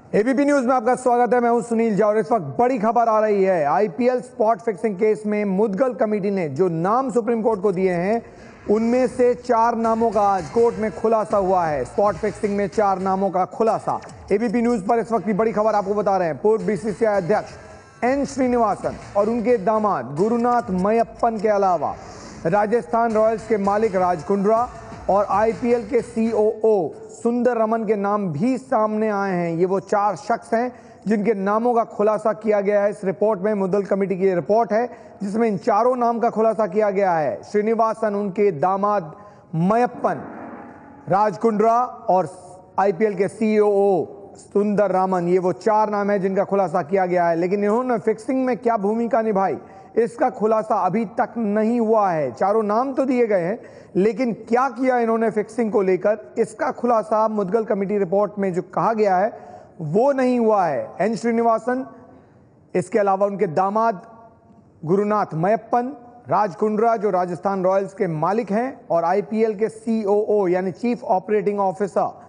ABP news में आपका स्वागत है। मैं हूं सुनील झा और इस वक्त बड़ी खबर आ रही है। आईपीएल स्पॉट फिक्सिंग केस में मुद्गल कमेटी ने जो नाम सुप्रीम कोर्ट को दिए हैं उनमें से 4 नामों का आज कोर्ट में खुलासा हुआ है। स्पॉट फिक्सिंग में 4 नामों का खुलासा। एबीपी न्यूज पर इस वक्त की बड़ी खबर आपको बता रहे हैं। पूर्व बीसीसीआई अध्यक्ष एन श्रीनिवासन और उनके दामाद गुरुनाथ मयप्पन के अलावा राजस्थान रॉयल्स के मालिक राज कुंद्रा और आईपीएल के सीओओ सुंदर रमन के नाम भी सामने आए हैं। ये वो 4 शख्स हैं जिनके नामों का खुलासा किया गया है। इस रिपोर्ट में मुद्गल कमेटी की रिपोर्ट है जिसमें इन 4 नाम का खुलासा किया गया है। श्रीनिवासन, उनके दामाद मयप्पन, राज कुंद्रा और आईपीएल के सीओओ सुंदर रामन, ये वो 4 नाम है जिनका खुलासा किया गया है। लेकिन इन्होंने फिक्सिंग में क्या भूमिका निभाई इसका खुलासा अभी तक नहीं हुआ है। 4 नाम तो दिए गए हैं लेकिन क्या किया इन्होंने फिक्सिंग को लेकर इसका खुलासा मुद्गल कमेटी रिपोर्ट में जो कहा गया है वो नहीं हुआ है। एन श्रीनिवासन, इसके अलावा उनके दामाद गुरुनाथ मयप्पन, राज कुंद्रा जो राजस्थान रॉयल्स के मालिक हैं और आईपीएल के सीओओ यानी चीफ ऑपरेटिंग ऑफिसर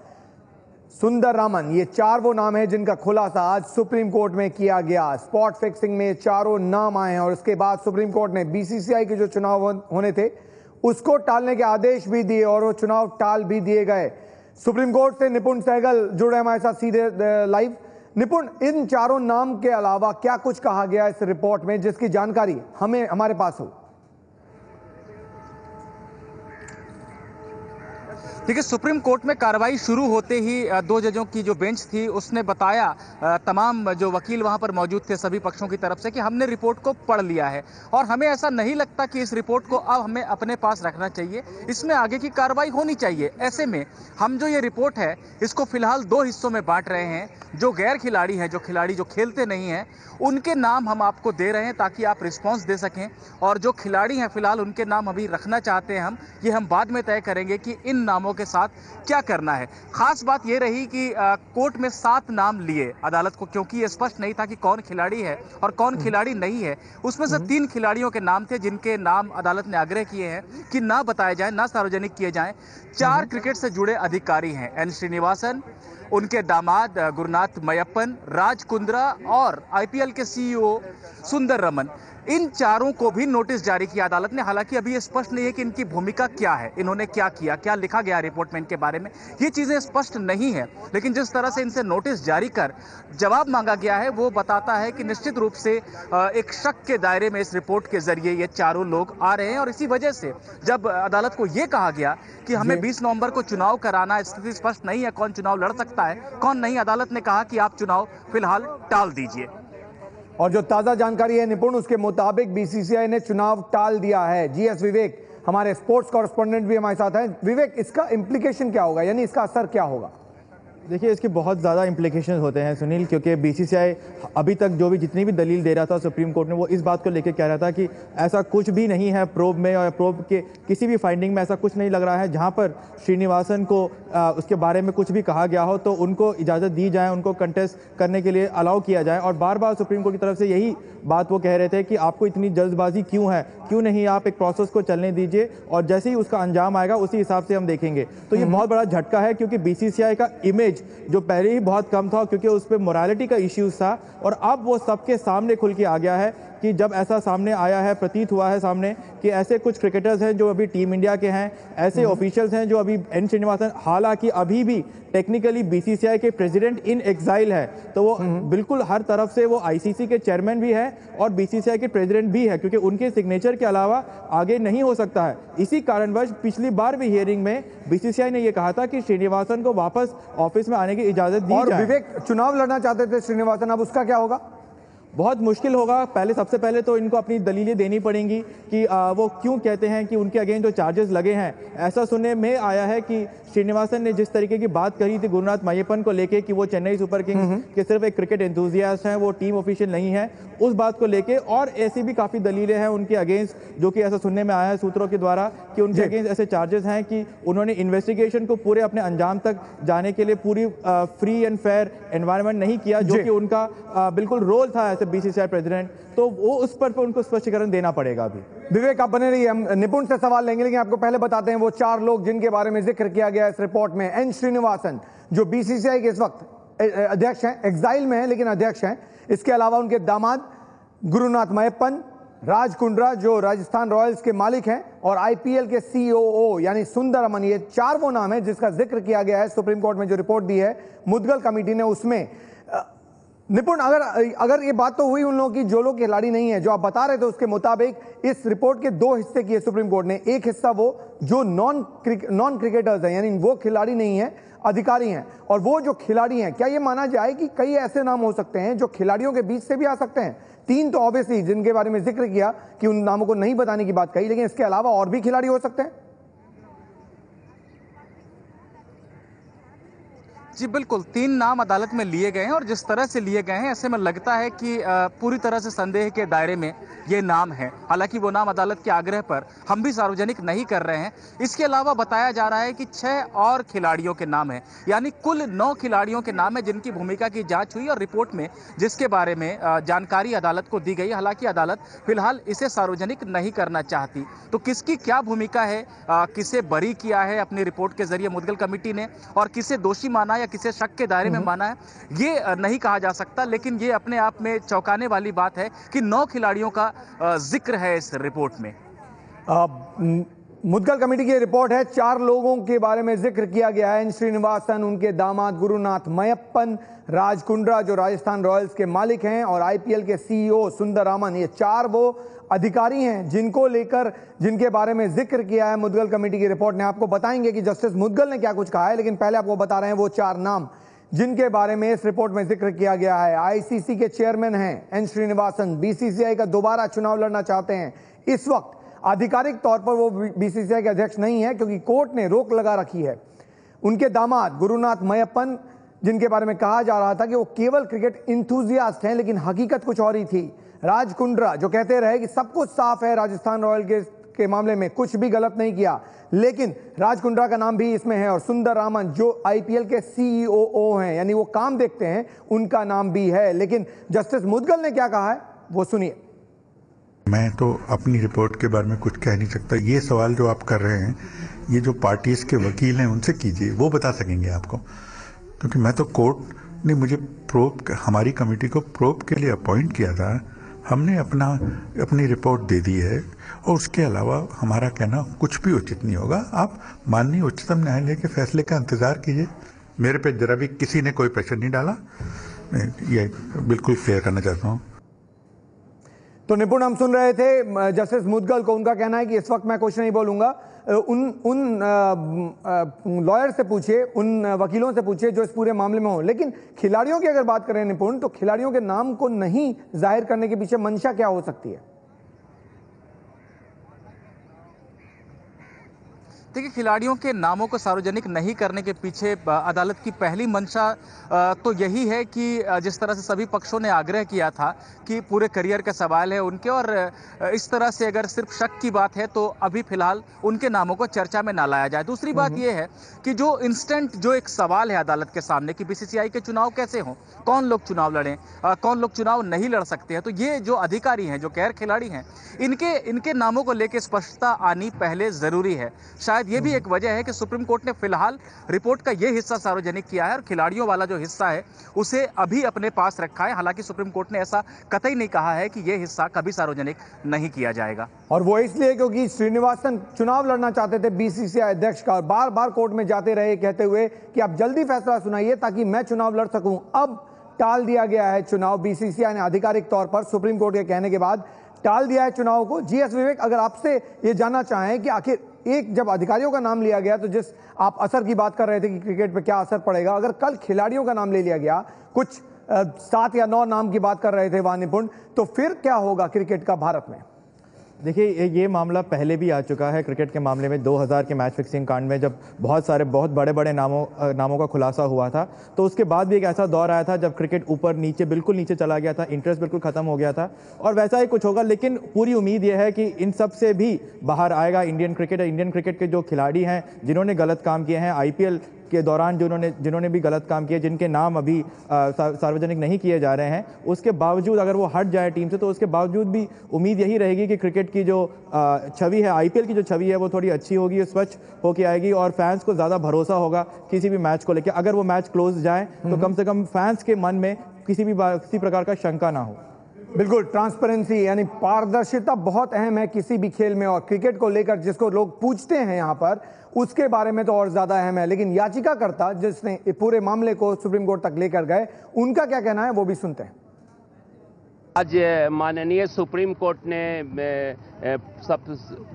सुंदर रामन, ये 4 वो नाम है जिनका खुलासा आज सुप्रीम कोर्ट में किया गया। स्पॉट फिक्सिंग में 4 नाम आए हैं और उसके बाद सुप्रीम कोर्ट ने बीसीसीआई के जो चुनाव होने थे उसको टालने के आदेश भी दिए और वो चुनाव टाल भी दिए गए। सुप्रीम कोर्ट से निपुण सहगल जुड़े हमारे साथ सीधे लाइव। निपुण, इन 4 नाम के अलावा क्या कुछ कहा गया इस रिपोर्ट में जिसकी जानकारी हमारे पास हो? देखिए, सुप्रीम कोर्ट में कार्रवाई शुरू होते ही 2 जजों की जो बेंच थी उसने बताया तमाम जो वकील वहां पर मौजूद थे सभी पक्षों की तरफ से कि हमने रिपोर्ट को पढ़ लिया है और हमें ऐसा नहीं लगता कि इस रिपोर्ट को अब हमें अपने पास रखना चाहिए, इसमें आगे की कार्रवाई होनी चाहिए। ऐसे में हम जो ये रिपोर्ट है इसको फिलहाल 2 हिस्सों में बांट रहे हैं। जो गैर खिलाड़ी हैं, जो खिलाड़ी जो खेलते नहीं हैं, उनके नाम हम आपको दे रहे हैं ताकि आप रिस्पॉन्स दे सकें, और जो खिलाड़ी हैं फिलहाल उनके नाम अभी रखना चाहते हैं हम बाद में तय करेंगे कि इन नामों के साथ क्या करना है। खास बात यह रही कि कोर्ट में 7 नाम लिए अदालत को, क्योंकि ये स्पष्ट नहीं था कि कौन खिलाड़ी है और कौन खिलाड़ी नहीं है। उसमें से 3 खिलाड़ियों के नाम थे जिनके नाम अदालत ने आग्रह किए हैं कि ना बताए जाएं, ना सार्वजनिक किए जाएं। 4 क्रिकेट से जुड़े अधिकारी हैं, एन श्रीनिवासन, उनके दामाद गुरुनाथ मयप्पन, राज कुंद्रा और आईपीएल के सीईओ सुंदर रमन। इन 4 को भी नोटिस जारी किया अदालत ने। हालांकि अभी ये स्पष्ट नहीं है कि इनकी भूमिका क्या है, इन्होंने क्या किया, क्या लिखा गया रिपोर्ट में इनके बारे में, ये चीजें स्पष्ट नहीं है। लेकिन जिस तरह से इनसे नोटिस जारी कर जवाब मांगा गया है वो बताता है कि निश्चित रूप से एक शक के दायरे में इस रिपोर्ट के जरिए ये 4 लोग आ रहे हैं। और इसी वजह से जब अदालत को यह कहा गया कि हमें 20 नवंबर को चुनाव कराना, स्थिति स्पष्ट नहीं है कौन चुनाव लड़ सकता है कौन नहीं, अदालत ने कहा कि आप चुनाव फिलहाल टाल दीजिए। और जो ताजा जानकारी है निपुण, उसके मुताबिक बीसीसीआई ने चुनाव टाल दिया है। जीएस विवेक हमारे स्पोर्ट्स कॉरेस्पॉन्डेंट भी हमारे साथ हैं। विवेक, इसका इंप्लीकेशन क्या होगा, यानी इसका असर क्या होगा? देखिए, इसके बहुत ज़्यादा इम्प्लीकेशंस होते हैं सुनील, क्योंकि बीसीसीआई अभी तक जो भी जितनी भी दलील दे रहा था सुप्रीम कोर्ट में, वो इस बात को लेकर कह रहा था कि ऐसा कुछ भी नहीं है प्रोब में, और प्रोब के किसी भी फाइंडिंग में ऐसा कुछ नहीं लग रहा है जहां पर श्रीनिवासन को उसके बारे में कुछ भी कहा गया हो तो उनको इजाज़त दी जाए, उनको कंटेस्ट करने के लिए अलाउ किया जाए। और बार बार सुप्रीम कोर्ट की तरफ से यही बात वो कह रहे थे कि आपको इतनी जल्दबाजी क्यों है, क्यों नहीं आप एक प्रोसेस को चलने दीजिए और जैसे ही उसका अंजाम आएगा उसी हिसाब से हम देखेंगे। तो ये बहुत बड़ा झटका है, क्योंकि बीसीसीआई का इमेज जो पहले ही बहुत कम था, क्योंकि उस पर मोरालिटी का इश्यूज था, और अब वो सबके सामने खुल के आ गया है कि जब ऐसा सामने आया है, प्रतीत हुआ है सामने कि ऐसे कुछ क्रिकेटर्स हैं जो अभी टीम इंडिया के हैं, ऐसे ऑफिशियल्स हैं जो अभी एन श्रीनिवासन हालांकि अभी भी टेक्निकली बीसीसीआई के प्रेसिडेंट इन एग्जाइल है, तो वो बिल्कुल हर तरफ से वो आईसीसी के चेयरमैन भी है और बीसीसीआई के प्रेसिडेंट भी है, क्योंकि उनके सिग्नेचर के अलावा आगे नहीं हो सकता है। इसी कारणवश पिछली बार भी हियरिंग में बीसीसीआई ने यह कहा था कि श्रीनिवासन को वापस ऑफिस में आने की इजाजत दी जाए। विवेक, चुनाव लड़ना चाहते थे श्रीनिवासन, अब उसका क्या होगा? बहुत मुश्किल होगा। सबसे पहले तो इनको अपनी दलीलें देनी पड़ेंगी कि वो क्यों कहते हैं कि उनके अगेंस्ट जो चार्जेस लगे हैं। ऐसा सुनने में आया है कि श्रीनिवासन ने जिस तरीके की बात करी थी गुरुनाथ मयप्पन को लेके कि वो चेन्नई सुपर किंग्स के सिर्फ एक क्रिकेट एंथुसियास्ट हैं, वो टीम ऑफिशियल नहीं है, उस बात को लेके और ऐसी भी काफ़ी दलीलें हैं उनके अगेंस्ट, जो कि ऐसा सुनने में आया है सूत्रों के द्वारा कि उनके अगेंस्ट ऐसे चार्जेस हैं कि उन्होंने इन्वेस्टिगेशन को पूरे अपने अंजाम तक जाने के लिए पूरी फ्री एंड फेयर एनवायरनमेंट नहीं किया, जो कि उनका बिल्कुल रोल था एज ए बीसीसीआई प्रेसिडेंट। तो वो उस पर उनको स्पष्टीकरण देना पड़ेगा। अभी विवेक आप बने रहिए, हम निपुण से सवाल लेंगे, लेकिन आपको पहले बताते हैं वो 4 लोग जिनके बारे में जिक्र किया गया इस रिपोर्ट में। एन श्रीनिवासन जो बीसीसीआई के इस वक्त अध्यक्ष हैं, एग्जाइल में हैं लेकिन अध्यक्ष हैं। इसके अलावा उनके दामाद गुरुनाथ मयप्पन, राज कुंद्रा जो राजस्थान रॉयल्स के मालिक हैं, और आईपीएल के सीओओ यानी सुंदरमन, ये 4 वो नाम है जिसका जिक्र किया गया है सुप्रीम कोर्ट में। जो रिपोर्ट दी है मुदगल कमेटी ने उसमें निपुण, अगर ये बात तो हुई उन लोगों की जो लोग खिलाड़ी नहीं है, जो आप बता रहे थे उसके मुताबिक इस रिपोर्ट के 2 हिस्से किए सुप्रीम कोर्ट ने। एक हिस्सा वो जो नॉन क्रिकेटर्स हैं, यानी वो खिलाड़ी नहीं है, अधिकारी हैं, और वो जो खिलाड़ी हैं, क्या ये माना जाए कि कई ऐसे नाम हो सकते हैं जो खिलाड़ियों के बीच से भी आ सकते हैं? 3 तो ऑब्वियसली जिनके बारे में जिक्र किया कि उन नामों को नहीं बताने की बात कही, लेकिन इसके अलावा और भी खिलाड़ी हो सकते हैं। जी बिल्कुल, 3 नाम अदालत में लिए गए हैं और जिस तरह से लिए गए हैं ऐसे में लगता है कि पूरी तरह से संदेह के दायरे में ये नाम है। हालांकि वो नाम अदालत के आग्रह पर हम भी सार्वजनिक नहीं कर रहे हैं। इसके अलावा बताया जा रहा है कि 6 और खिलाड़ियों के नाम हैं, यानी कुल 9 खिलाड़ियों के नाम है जिनकी भूमिका की जांच हुई और रिपोर्ट में जिसके बारे में जानकारी अदालत को दी गई। हालांकि अदालत फिलहाल इसे सार्वजनिक नहीं करना चाहती। तो किसकी क्या भूमिका है, किसे बरी किया है अपनी रिपोर्ट के जरिए मुदगल कमेटी ने, और किसे दोषी माना या किसे शक के दायरे में माना है, ये नहीं कहा जा सकता। लेकिन ये अपने आप में चौंकाने वाली बात है कि 9 खिलाड़ियों का जिक्र है इस रिपोर्ट में। मुदगल कमेटी की रिपोर्ट है, 4 लोगों के बारे में जिक्र किया गया है। एन श्रीनिवासन, उनके दामाद गुरुनाथ मयप्पन, राज कुंद्रा जो राजस्थान रॉयल्स के मालिक हैं, और आईपीएल के सीईओ सुंदररामन। ये 4 वो अधिकारी हैं जिनको लेकर, जिनके बारे में जिक्र किया है मुदगल कमेटी की रिपोर्ट ने। आपको बताएंगे कि जस्टिस मुदगल ने क्या कुछ कहा है, लेकिन पहले आपको बता रहे हैं वो 4 नाम जिनके बारे में इस रिपोर्ट में जिक्र किया गया है। आईसीसी के चेयरमैन हैं एन श्रीनिवासन, बीसीसीआई का दोबारा चुनाव लड़ना चाहते हैं। इस वक्त आधिकारिक तौर पर वो बीसीसीआई के अध्यक्ष नहीं है क्योंकि कोर्ट ने रोक लगा रखी है। उनके दामाद गुरुनाथ मयप्पन, जिनके बारे में कहा जा रहा था कि वो केवल क्रिकेट इंथुजियास्ट हैं, लेकिन हकीकत कुछ और ही थी। राज कुंद्रा जो कहते रहे कि सब कुछ साफ है, राजस्थान रॉयल के मामले में कुछ भी गलत नहीं किया, लेकिन राज कुंद्रा का नाम भी इसमें है। और सुंदररामन जो आईपीएल के सीईओ हैं, यानी वो काम देखते हैं, उनका नाम भी है। लेकिन जस्टिस मुदगल ने क्या कहा है वो सुनिए। मैं तो अपनी रिपोर्ट के बारे में कुछ कह नहीं सकता। ये सवाल जो आप कर रहे हैं, ये जो पार्टीज के वकील हैं उनसे कीजिए, वो बता सकेंगे आपको। क्योंकि मैं तो, कोर्ट ने मुझे हमारी कमेटी को प्रोब के लिए अपॉइंट किया था, हमने अपनी रिपोर्ट दे दी है, और उसके अलावा हमारा कहना कुछ भी उचित नहीं होगा। आप माननीय उच्चतम न्यायालय के फैसले का इंतजार कीजिए। मेरे पे जरा भी किसी ने कोई प्रेशर नहीं डाला, मैं ये बिल्कुल क्लियर करना चाहता हूँ। तो निपुण, हम सुन रहे थे जस्टिस मुदगल को। उनका कहना है कि इस वक्त मैं कुछ नहीं बोलूंगा। उन लॉयर से पूछिए, उन वकीलों से पूछिए जो इस पूरे मामले में हो। लेकिन खिलाड़ियों की अगर बात करें निपुण, तो खिलाड़ियों के नाम को नहीं जाहिर करने के पीछे मंशा क्या हो सकती है? देखिए, खिलाड़ियों के नामों को सार्वजनिक नहीं करने के पीछे अदालत की पहली मंशा तो यही है कि जिस तरह से सभी पक्षों ने आग्रह किया था कि पूरे करियर का सवाल है उनके, और इस तरह से अगर सिर्फ शक की बात है तो अभी फिलहाल उनके नामों को चर्चा में ना लाया जाए। दूसरी बात यह है कि जो इंस्टेंट जो एक सवाल है अदालत के सामने कि बीसीसीआई के चुनाव कैसे हों, कौन लोग चुनाव लड़ें, कौन लोग चुनाव नहीं लड़ सकते हैं, तो ये जो अधिकारी हैं, जो गैर खिलाड़ी हैं, इनके नामों को लेकर स्पष्टता आनी पहले जरूरी है। शायद ये भी एक वजह है कि सुप्रीम कोर्ट ने फिलहाल रिपोर्ट का ये हिस्सा सार्वजनिक किया है और खिलाड़ियों वाला जो हिस्सा है उसे अभी अपने पास रखा है। हालांकि सुप्रीम कोर्ट ने ऐसा कतई नहीं कहा है कि यह हिस्सा कभी सार्वजनिक नहीं किया जाएगा। और वो इसलिए क्योंकि श्रीनिवासन चुनाव लड़ना चाहते थे बीसीसीआई अध्यक्ष का, और बार बार कोर्ट में जाते रहे कहते हुए कि आप जल्दी फैसला सुनाइए ताकि मैं चुनाव लड़ सकूं। अब टाल दिया गया है चुनाव। बीसीसीआई ने आधिकारिक तौर पर सुप्रीम कोर्ट के कहने के बाद टाल दिया है चुनाव को। जीएस विवेक, अगर आपसे ये जानना चाहें कि आखिर एक जब अधिकारियों का नाम लिया गया तो जिस आप असर की बात कर रहे थे कि क्रिकेट पे क्या असर पड़ेगा, अगर कल खिलाड़ियों का नाम ले लिया गया, कुछ 7 या 9 नाम की बात कर रहे थे वहां निपुण, तो फिर क्या होगा क्रिकेट का भारत में? देखिए, ये मामला पहले भी आ चुका है क्रिकेट के मामले में। 2000 के मैच फिक्सिंग कांड में जब बहुत बड़े नामों का खुलासा हुआ था, तो उसके बाद भी एक ऐसा दौर आया था जब क्रिकेट ऊपर नीचे, बिल्कुल नीचे चला गया था, इंटरेस्ट बिल्कुल खत्म हो गया था, और वैसा ही कुछ होगा। लेकिन पूरी उम्मीद यह है कि इन सब से भी बाहर आएगा इंडियन क्रिकेट के जो खिलाड़ी हैं जिन्होंने गलत काम किए हैं। आईपीएल के दौरान जिन्होंने भी गलत काम किया, जिनके नाम अभी सार्वजनिक नहीं किए जा रहे हैं, उसके बावजूद अगर वो हट जाए टीम से तो उसके बावजूद भी उम्मीद यही रहेगी कि क्रिकेट की जो छवि है, आईपीएल की जो छवि है वो थोड़ी अच्छी होगी, स्वच्छ होके आएगी और फैंस को ज़्यादा भरोसा होगा किसी भी मैच को लेकर। अगर वो मैच क्लोज जाए तो कम से कम फैंस के मन में किसी प्रकार का शंका ना हो। बिल्कुल, ट्रांसपेरेंसी यानी पारदर्शिता बहुत अहम है किसी भी खेल में, और क्रिकेट को लेकर जिसको लोग पूछते हैं यहाँ पर उसके बारे में तो और ज्यादा अहम है। लेकिन याचिकाकर्ता जिसने पूरे मामले को सुप्रीम कोर्ट तक लेकर गए, उनका क्या कहना है वो भी सुनते हैं। आज माननीय सुप्रीम कोर्ट ने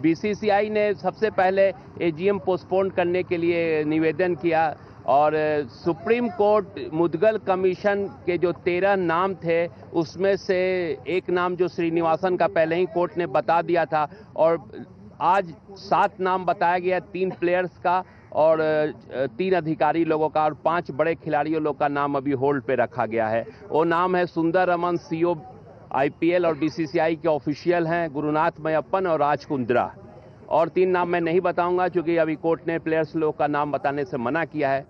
बीसीसीआई ने सबसे पहले एजीएम पोस्टपोन करने के लिए निवेदन किया और सुप्रीम कोर्ट मुद्गल कमीशन के जो 13 नाम थे उसमें से एक नाम जो श्रीनिवासन का पहले ही कोर्ट ने बता दिया था, और आज 7 नाम बताया गया, 3 प्लेयर्स का और 3 अधिकारी लोगों का और 5 बड़े खिलाड़ियों लोग का नाम अभी होल्ड पे रखा गया है। वो नाम है सुंदर रमन सीओ आईपीएल और बीसीसीआई के ऑफिशियल हैं, गुरुनाथ मयप्पन और राज कुंद्रा, और 3 नाम मैं नहीं बताऊंगा क्योंकि अभी कोर्ट ने प्लेयर्स लोग का नाम बताने से मना किया है।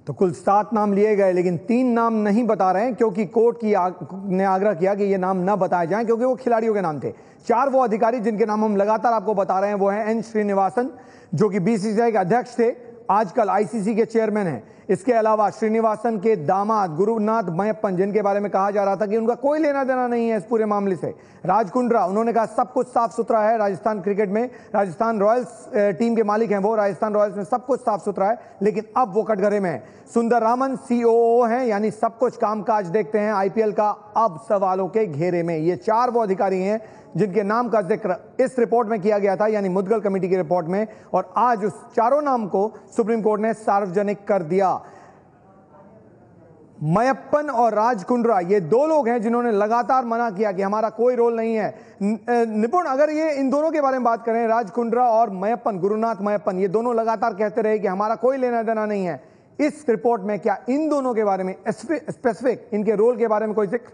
तो कुल 7 नाम लिए गए, लेकिन 3 नाम नहीं बता रहे हैं क्योंकि कोर्ट ने आग्रह किया कि ये नाम न बताए जाएं क्योंकि वो खिलाड़ियों के नाम थे। 4 वो अधिकारी जिनके नाम हम लगातार आपको बता रहे हैं वो हैं एन श्रीनिवासन, जो कि बीसीसीआई के अध्यक्ष थे, आजकल आईसीसी के चेयरमैन हैं। इसके अलावा श्रीनिवासन के दामाद गुरुनाथ मयप्पन, जिनके बारे में कहा जा रहा था कि उनका कोई लेना देना नहीं है इस पूरे मामले से। राज कुंद्रा, उन्होंने कहा सब कुछ साफ सुथरा है, राजस्थान क्रिकेट में राजस्थान रॉयल्स टीम के मालिक हैं वो, राजस्थान रॉयल्स में सब कुछ साफ सुथरा है, लेकिन अब वो कटघरे में है। सुंदर रामन सीओओ हैं, यानी सब कुछ कामकाज देखते हैं आईपीएल का, अब सवालों के घेरे में। ये 4 वो अधिकारी हैं जिनके नाम का जिक्र इस रिपोर्ट में किया गया था, यानी मुद्गल कमेटी की रिपोर्ट में, और आज उस 4 नाम को सुप्रीम कोर्ट ने सार्वजनिक कर दिया। मयप्पन और राज कुंद्रा ये 2 लोग हैं जिन्होंने लगातार मना किया कि हमारा कोई रोल नहीं है। निपुण, अगर ये इन दोनों के बारे में बात करें, राज कुंद्रा और मयप्पन, गुरुनाथ मयप्पन, ये दोनों लगातार कहते रहे कि हमारा कोई लेना देना नहीं है। इस रिपोर्ट में क्या इन दोनों के बारे में स्पेसिफिक इनके रोल के बारे में कोई जिक्र?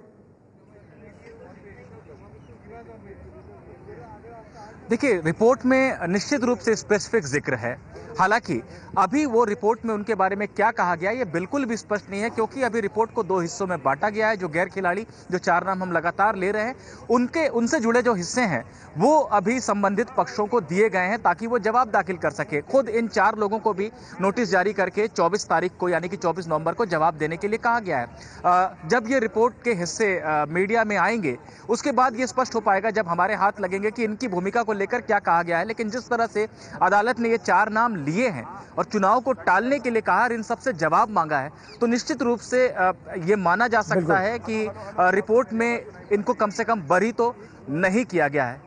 देखिए, रिपोर्ट में निश्चित रूप से स्पेसिफिक जिक्र है, हालांकि अभी वो रिपोर्ट में उनके बारे में क्या कहा गया ये बिल्कुल भी स्पष्ट नहीं है, क्योंकि अभी रिपोर्ट को 2 हिस्सों में बांटा गया है। जो गैर खिलाड़ी, जो 4 नाम हम लगातार ले रहे हैं, उनसे जुड़े जो हिस्से हैं वो अभी संबंधित पक्षों को दिए गए हैं ताकि वो जवाब दाखिल कर सके। खुद इन 4 लोगों को भी नोटिस जारी करके 24 तारीख को यानी कि 24 नवंबर को जवाब देने के लिए कहा गया है। जब ये रिपोर्ट के हिस्से मीडिया में आएंगे उसके बाद ये स्पष्ट हो पाएगा, जब हमारे हाथ लगेंगे कि इनकी भूमिका को लेकर क्या कहा गया है। लेकिन जिस तरह से अदालत ने ये 4 नाम लिए हैं और चुनाव को टालने के लिए कहा और इन सबसे जवाब मांगा है, तो निश्चित रूप से ये माना जा सकता है कि रिपोर्ट में इनको कम से कम बरी तो नहीं किया गया है।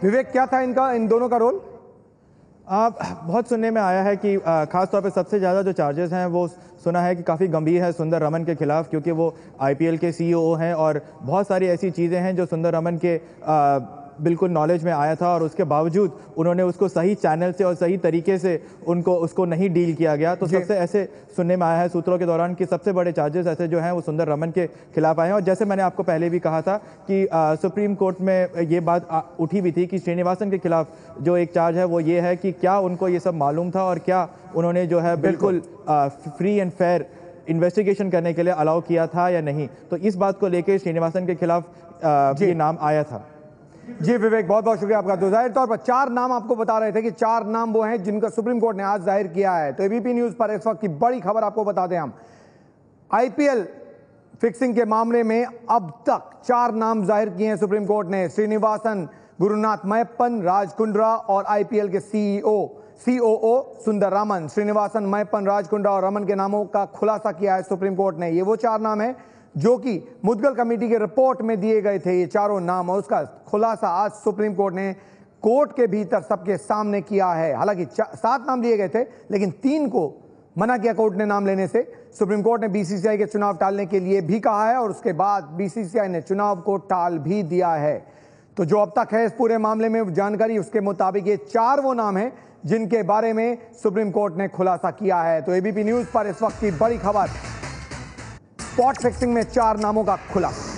विवेक, क्या था इन दोनों का रोल? बहुत सुनने में आया है कि खास तौर पे सबसे ज़्यादा जो चार्जेस हैं वो सुना है कि काफ़ी गंभीर है सुंदर रमन के खिलाफ, क्योंकि वो आईपीएल के सीईओ हैं और बहुत सारी ऐसी चीज़ें हैं जो सुंदर रमन के बिल्कुल नॉलेज में आया था और उसके बावजूद उन्होंने उसको सही चैनल से और सही तरीके से उसको नहीं डील किया गया। तो सबसे ऐसे सुनने में आया है सूत्रों के दौरान कि सबसे बड़े चार्जेस ऐसे जो हैं वो सुंदर रमन के खिलाफ आए हैं। और जैसे मैंने आपको पहले भी कहा था कि सुप्रीम कोर्ट में ये बात उठी भी थी कि श्रीनिवासन के खिलाफ जो एक चार्ज है वो ये है कि क्या उनको ये सब मालूम था और क्या उन्होंने जो है बिल्कुल फ्री एंड फेयर इन्वेस्टिगेशन करने के लिए अलाउ किया था या नहीं। तो इस बात को लेकर श्रीनिवासन के खिलाफ ये नाम आया था। जी विवेक, बहुत बहुत शुक्रिया आपका। तो जाहिर तौर पर 4 नाम आपको बता रहे थे कि 4 नाम वो हैं जिनका सुप्रीम कोर्ट ने आज जाहिर किया है। तो एबीपी न्यूज पर इस वक्त की बड़ी खबर आपको बता दें हम, आईपीएल फिक्सिंग के मामले में अब तक 4 नाम जाहिर किए हैं सुप्रीम कोर्ट ने। श्रीनिवासन, गुरुनाथ मयप्पन, राज कुंद्रा और आईपीएल के सीओओ सुंदर रामन। श्रीनिवासन, मयप्पन, राज कुंद्रा और रमन के नामों का खुलासा किया है सुप्रीम कोर्ट ने। ये वो 4 नाम हैं जो कि मुद्गल कमेटी के रिपोर्ट में दिए गए थे, ये चारों नाम, और उसका खुलासा आज सुप्रीम कोर्ट ने कोर्ट के भीतर सबके सामने किया है। हालांकि 7 नाम दिए गए थे, लेकिन 3 को मना किया कोर्ट ने नाम लेने से। सुप्रीम कोर्ट ने बीसीसीआई के चुनाव टालने के लिए भी कहा है और उसके बाद बीसीसीआई ने चुनाव को टाल भी दिया है। तो जो अब तक है इस पूरे मामले में जानकारी, उसके मुताबिक ये 4 वो नाम हैं जिनके बारे में सुप्रीम कोर्ट ने खुलासा किया है। तो एबीपी न्यूज पर इस वक्त की बड़ी खबर, स्पॉट फिक्सिंग में 4 नामों का खुलासा।